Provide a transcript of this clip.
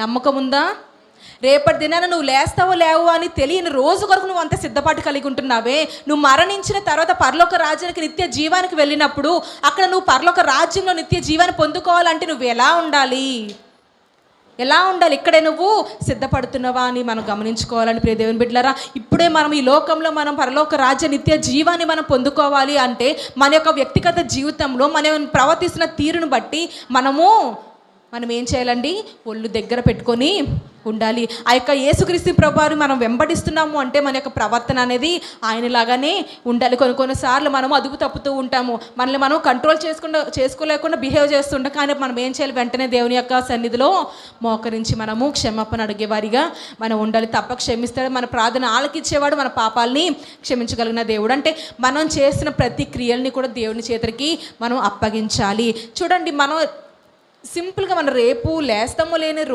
నమ్మకం ఉందా? రేపటి దినాన నువ్వు లేస్తావో లేవో అని తెలియని రోజు కొరకు నువ్వు అంత సిద్ధపాటు కలిగి ఉంటున్నావే. నువ్వు మరణించిన తర్వాత పరలోక రాజ్యానికి, నిత్య జీవానికి వెళ్ళినప్పుడు అక్కడ నువ్వు పరలోక రాజ్యంలో నిత్య జీవాన్ని పొందుకోవాలంటే నువ్వు ఎలా ఉండాలి? ఇక్కడే నువ్వు సిద్ధపడుతున్నావా అని మనం గమనించుకోవాలని ప్రియ దేవుని బిడ్డలారా, ఇప్పుడే మనం ఈ లోకంలో మనం పరలోక రాజ్య నిత్య జీవాన్ని మనం పొందుకోవాలి అంటే మన యొక్క వ్యక్తిగత జీవితంలో మనం ప్రవర్తిస్తున్న తీరును బట్టి మనం ఏం చేయాలండి? ఒళ్ళు దగ్గర పెట్టుకొని ఉండాలి. ఆ యొక్క యేసుక్రీస్తు ప్రభువారిని మనం వెంబడిస్తున్నాము అంటే మన యొక్క ప్రవర్తన అనేది ఆయనలాగానే ఉండాలి. కొన్నిసార్లు మనము అదుపు తప్పుతూ ఉంటాము, మనల్ని మనం కంట్రోల్ చేసుకోలేకుండా బిహేవ్ చేస్తుంటాం. కానీ మనం ఏం చేయాలి? వెంటనే దేవుని యొక్క సన్నిధిలో మోకరించి మనము క్షమాపణ అడిగేవారిగా మనం ఉండాలి. తప్పక క్షమిస్తాడు. మన ప్రార్థన ఆలకిచ్చేవాడు, మన పాపాలని క్షమించగలిగిన దేవుడు. అంటే మనం చేసిన ప్రతి క్రియల్ని కూడా దేవుని చేతికి మనం అప్పగించాలి. చూడండి, మనం సింపుల్గా మనం రేపు లేస్తామో లేని